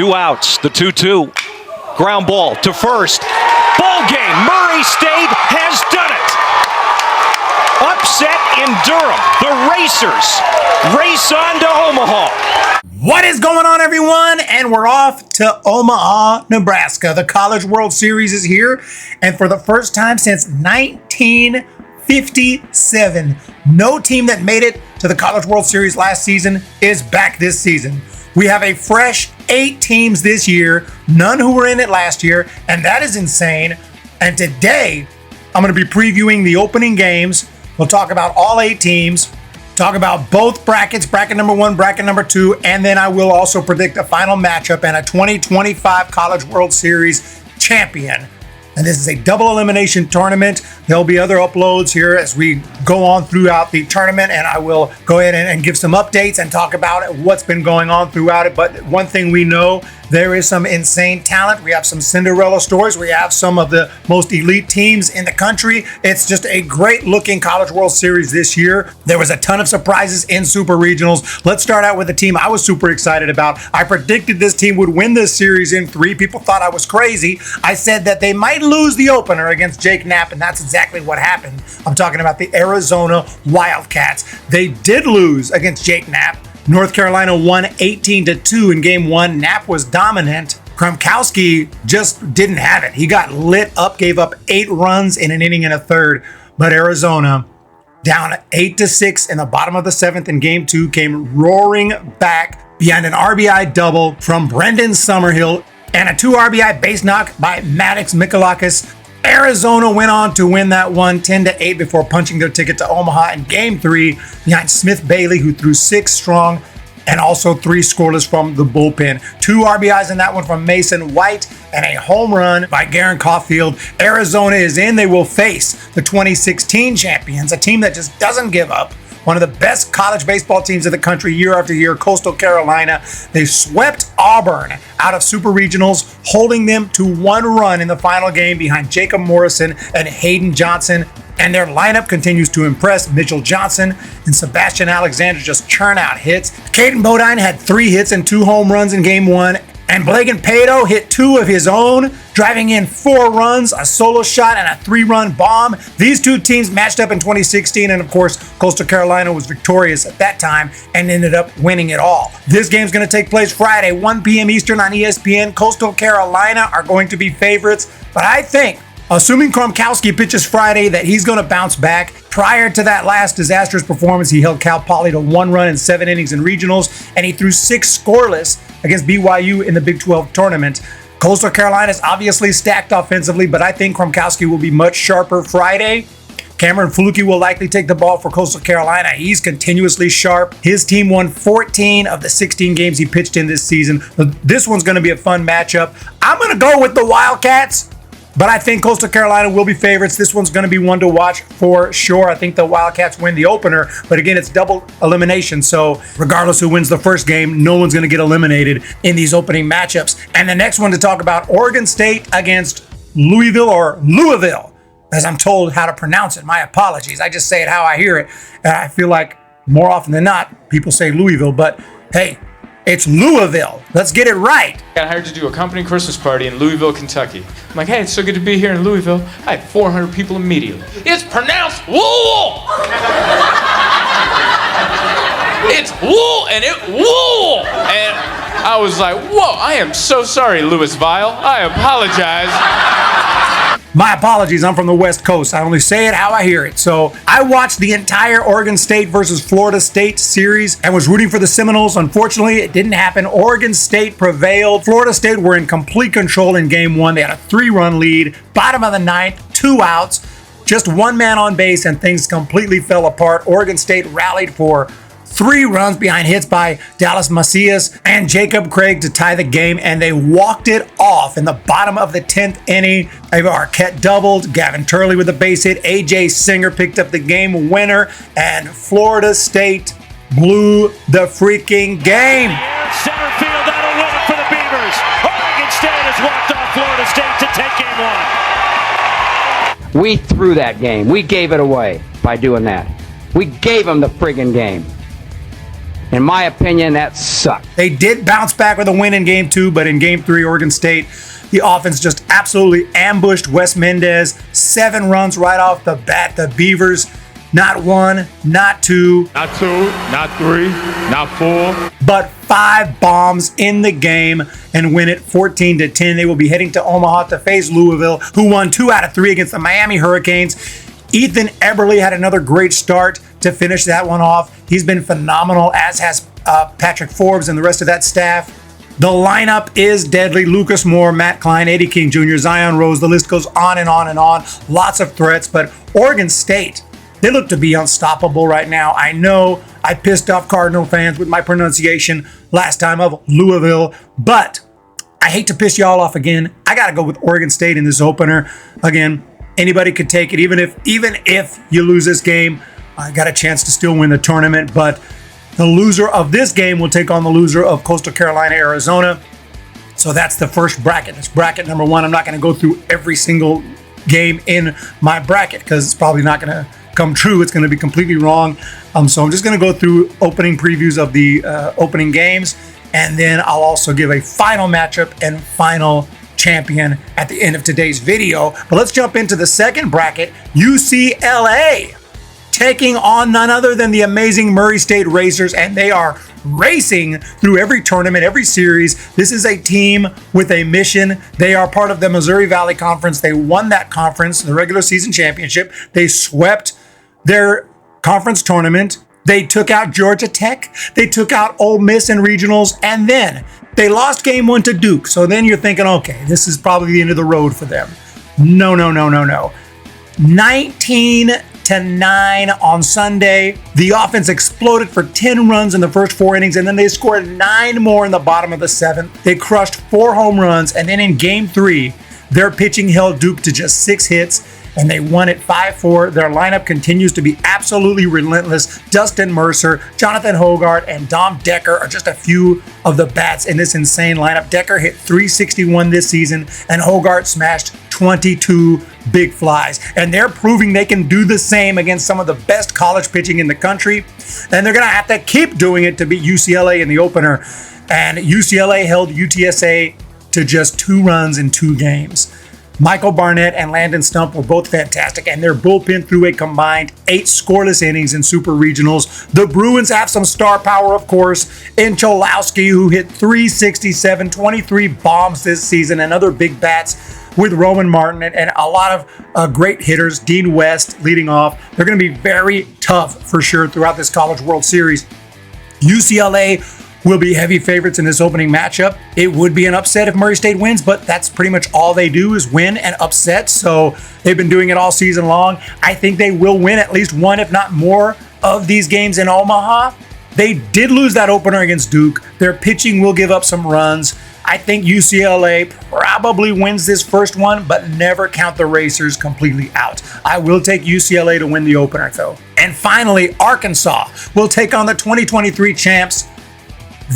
2 outs, the 2-2. Ground ball to first. Ball game. Murray State has done it. Upset in Durham. The Racers race on to Omaha. What is going on, everyone? And we're off to Omaha, Nebraska. The College World Series is here, and for the first time since 1957, no team that made it to the College World Series last season is back this season. We have a fresh 8 teams this year, none who were in it last year, and that is insane. And today, I'm going to be previewing the opening games. We'll talk about all 8 teams, talk about both brackets, bracket number 1, bracket number 2, and then I will also predict a final matchup and a 2025 College World Series champion. And this is a double elimination tournament. There'll be other uploads here as we go on throughout the tournament, and I will go ahead and give some updates and talk about what's been going on throughout it. But one thing we know, there is some insane talent. We have some Cinderella stories. We have some of the most elite teams in the country. It's just a great looking College World Series this year. There was a ton of surprises in Super Regionals. Let's start out with a team I was super excited about. I predicted this team would win this series in 3. People thought I was crazy. I said that they might lose the opener against Jake Knapp, and that's exactly what happened. I'm talking about the Arizona Wildcats. They did lose against Jake Knapp. North Carolina won 18-2 in game 1. Knapp was dominant. Kromkowski just didn't have it. He got lit up, gave up 8 runs in an inning and a third. But Arizona, down 8-6 in the bottom of the 7th in game 2, came roaring back behind an RBI double from Brendan Summerhill and a 2 RBI base knock by Maddox Mikalakis. Arizona went on to win that one 10-8 before punching their ticket to Omaha in game 3 behind Smith Bailey, who threw 6 strong and also 3 scoreless from the bullpen. 2 RBIs in that one from Mason White and a home run by Garen Caulfield. Arizona is in. They will face the 2016 champions, a team that just doesn't give up. One of the best college baseball teams in the country year after year, Coastal Carolina. They swept Auburn out of Super Regionals, holding them to 1 run in the final game behind Jacob Morrison and Hayden Johnson. And their lineup continues to impress. Mitchell Johnson and Sebastian Alexander just churn out hits. Caden Bodine had 3 hits and 2 home runs in game 1. And Blagan Pato hit 2 of his own, driving in 4 runs, a solo shot, and a 3-run bomb. These 2 teams matched up in 2016, and of course, Coastal Carolina was victorious at that time and ended up winning it all. This game's going to take place Friday, 1 p.m. Eastern on ESPN. Coastal Carolina are going to be favorites, but I think, assuming Kromkowski pitches Friday, that he's going to bounce back. Prior to that last disastrous performance, he held Cal Poly to 1 run in 7 innings in regionals, and he threw 6 scoreless against BYU in the Big 12 tournament. Coastal Carolina is obviously stacked offensively, but I think Kromkowski will be much sharper Friday. Cameron Fluke will likely take the ball for Coastal Carolina. He's continuously sharp. His team won 14 of the 16 games he pitched in this season. This one's going to be a fun matchup. I'm going to go with the Wildcats, but I think Coastal Carolina will be favorites. This one's going to be one to watch for sure. I think the Wildcats win the opener, but again, it's double elimination. So regardless who wins the first game, no one's going to get eliminated in these opening matchups. And the next one to talk about, Oregon State against Louisville, as I'm told how to pronounce it. My apologies. I just say it how I hear it. And I feel like more often than not, people say Louisville, but hey, it's Louisville. Let's get it right. I got hired to do a company Christmas party in Louisville, Kentucky. I'm like, hey, it's so good to be here in Louisville. I had 400 people immediately. It's pronounced wool! It's wool and it wool! And I was like, whoa, I am so sorry, Louis Vile. I apologize. My apologies, I'm from the West Coast. I only say it how I hear it. So I watched the entire Oregon State versus Florida State series and was rooting for the Seminoles. Unfortunately, it didn't happen. Oregon State prevailed. Florida State were in complete control in game 1. They had a 3-run lead, bottom of the 9th, 2 outs, just 1 man on base, and things completely fell apart. Oregon State rallied for 3 runs behind hits by Dallas Macias and Jacob Craig to tie the game, and they walked it off in the bottom of the 10th inning. Ava Arquette doubled, Gavin Turley with a base hit, AJ Singer picked up the game winner, and Florida State blew the freaking game. Center field, that'll win it for the Beavers. Oregon State has walked off Florida State to take game 1. We threw that game. We gave it away by doing that. We gave them the friggin' game. In my opinion, that sucked. They did bounce back with a win in Game 2, but in Game 3, Oregon State, the offense just absolutely ambushed Wes Mendez. 7 runs right off the bat. The Beavers, not 1, not 2, not 2, not 3, not 4, but 5 bombs in the game and win it 14-10. They will be heading to Omaha to face Louisville, who won 2 out of 3 against the Miami Hurricanes. Ethan Eberle had another great start to finish that one off. He's been phenomenal, as has Patrick Forbes and the rest of that staff. The lineup is deadly. Lucas Moore, Matt Klein, Eddie King Jr., Zion Rose. The list goes on and on and on. Lots of threats, but Oregon State, they look to be unstoppable right now. I know I pissed off Cardinal fans with my pronunciation last time of Louisville, but I hate to piss y'all off again. I got to go with Oregon State in this opener. Again, anybody could take it. Even if you lose this game, I got a chance to still win the tournament, but the loser of this game will take on the loser of Coastal Carolina, Arizona. So that's the first bracket. It's bracket number 1. I'm not going to go through every single game in my bracket because it's probably not going to come true. It's going to be completely wrong. So I'm just going to go through opening previews of the opening games, and then I'll also give a final matchup and final champion at the end of today's video. But let's jump into the second bracket. UCLA taking on none other than the amazing Murray State Racers, and they are racing through every tournament, every series. This is a team with a mission. They are part of the Missouri Valley Conference. They won that conference, the regular season championship. They swept their conference tournament. They took out Georgia Tech. They took out Ole Miss in regionals, and then they lost game 1 to Duke. So then you're thinking, okay, this is probably the end of the road for them. No. 19-9 on Sunday. The offense exploded for 10 runs in the first 4 innings, and then they scored 9 more in the bottom of the 7th. They crushed 4 home runs, and then in Game 3, their pitching held Duke to just 6 hits, and they won it 5-4. Their lineup continues to be absolutely relentless. Dustin Mercer, Jonathan Hogarth, and Dom Decker are just a few of the bats in this insane lineup. Decker hit .361 this season, and Hogarth smashed 22 big flies. And they're proving they can do the same against some of the best college pitching in the country. And they're going to have to keep doing it to beat UCLA in the opener. And UCLA held UTSA to just 2 runs in 2 games. Michael Barnett and Landon Stump were both fantastic, and their bullpen threw a combined 8 scoreless innings in super regionals. The Bruins have some star power, of course, in Cholowski, who hit .367, 23 bombs this season, and other big bats with Roman Martin and a lot of great hitters. Dean West leading off. They're going to be very tough for sure throughout this College World Series. UCLA will be heavy favorites in this opening matchup. It would be an upset if Murray State wins, but that's pretty much all they do is win and upset. So they've been doing it all season long. I think they will win at least one, if not more, of these games in Omaha. They did lose that opener against Duke. Their pitching will give up some runs. I think UCLA probably wins this first one, but never count the Racers completely out. I will take UCLA to win the opener, though. And finally, Arkansas will take on the 2023 champs,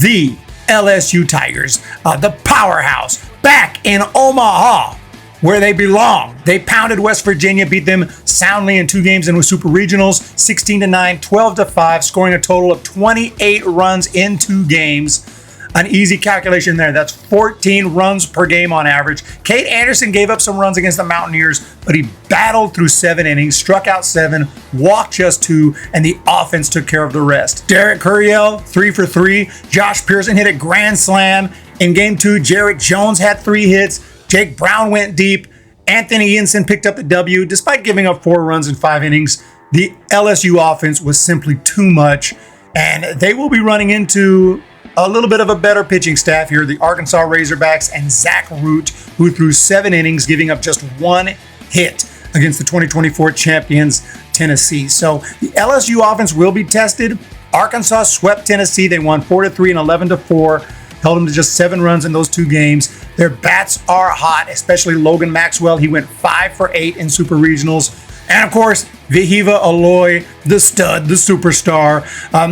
the LSU Tigers, the powerhouse, back in Omaha, where they belong. They pounded West Virginia, beat them soundly in 2 games in Super Regionals, 16-9, 12-5, scoring a total of 28 runs in 2 games. An easy calculation there. That's 14 runs per game on average. Cade Anderson gave up some runs against the Mountaineers, but he battled through 7 innings, struck out 7, walked just 2, and the offense took care of the rest. Derek Curiel, 3 for 3. Josh Pearson hit a grand slam. In Game 2, Jarrett Jones had 3 hits. Jake Brown went deep. Anthony Ensign picked up the W. Despite giving up 4 runs in 5 innings, the LSU offense was simply too much, and they will be running into a little bit of a better pitching staff here, the Arkansas Razorbacks and Zach Root, who threw 7 innings, giving up just 1 hit against the 2024 champions, Tennessee. So the LSU offense will be tested. Arkansas swept Tennessee. They won 4-3 and 11-4, held them to just 7 runs in those 2 games. Their bats are hot, especially Logan Maxwell. He went 5 for 8 in Super Regionals. And of course, Wehiwa Aloy, the stud, the superstar.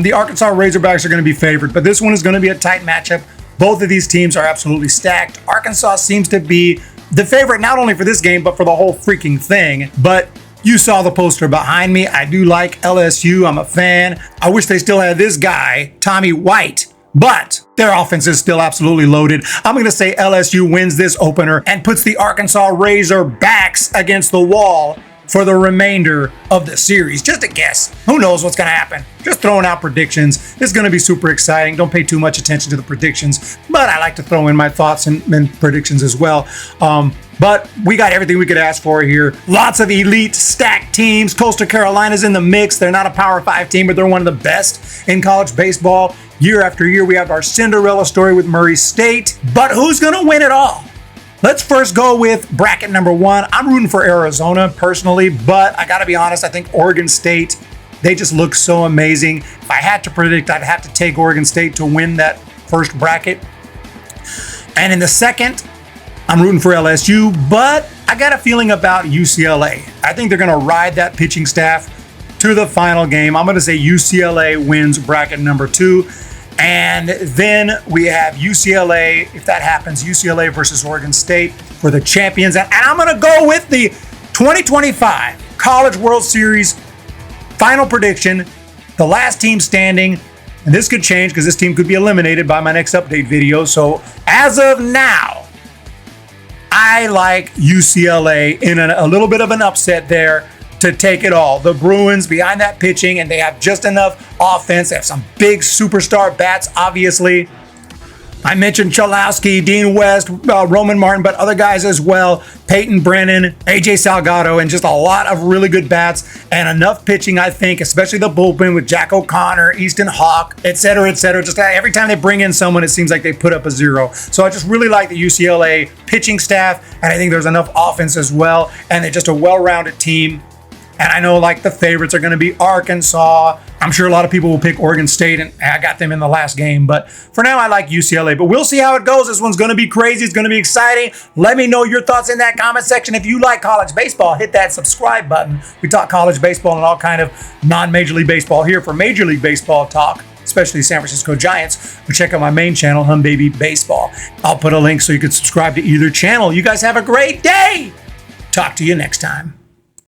The Arkansas Razorbacks are going to be favored, but this one is going to be a tight matchup. Both of these teams are absolutely stacked. Arkansas seems to be the favorite not only for this game, but for the whole freaking thing. But You saw the poster behind me. I do like LSU. I'm a fan. I wish they still had this guy, Tommy White, but their offense is still absolutely loaded. I'm going to say LSU wins this opener and puts the Arkansas Razorbacks against the wall for the remainder of the series. Just a guess. Who knows what's going to happen? Just throwing out predictions. This is going to be super exciting. Don't pay too much attention to the predictions, but I like to throw in my thoughts and predictions as well. But we got everything we could ask for here. Lots of elite stacked teams. Coastal Carolina's in the mix. They're not a Power 5 team, but they're one of the best in college baseball. Year after year, we have our Cinderella story with Murray State. But who's going to win it all? Let's first go with bracket number 1. I'm rooting for Arizona personally, but I got to be honest, I think Oregon State, they just look so amazing. If I had to predict, I'd have to take Oregon State to win that first bracket. And in the second, I'm rooting for LSU, but I got a feeling about UCLA. I think they're going to ride that pitching staff to the final game. I'm going to say UCLA wins bracket number 2. And then we have UCLA, if that happens, UCLA versus Oregon State for the champions. And I'm going to go with the 2025 College World Series final prediction, the last team standing. And this could change because this team could be eliminated by my next update video. So as of now, I like UCLA in a little bit of an upset there to take it all. The Bruins behind that pitching, and they have just enough offense. They have some big superstar bats, obviously. I mentioned Chalowski, Dean West, Roman Martin, but other guys as well. Peyton Brennan, AJ Salgado, and just a lot of really good bats and enough pitching, I think, especially the bullpen with Jack O'Connor, Easton Hawk, et cetera, et cetera. Just every time they bring in someone, it seems like they put up a 0. So I just really like the UCLA pitching staff, and I think there's enough offense as well, and they're just a well-rounded team. And I know like the favorites are going to be Arkansas. I'm sure a lot of people will pick Oregon State, and I got them in the last game. But for now, I like UCLA. But we'll see how it goes. This one's going to be crazy. It's going to be exciting. Let me know your thoughts in that comment section. If you like college baseball, hit that subscribe button. We talk college baseball and all kind of non-Major League Baseball here for Major League Baseball talk, especially San Francisco Giants. But check out my main channel, Hum Baby Baseball. I'll put a link so you can subscribe to either channel. You guys have a great day. Talk to you next time.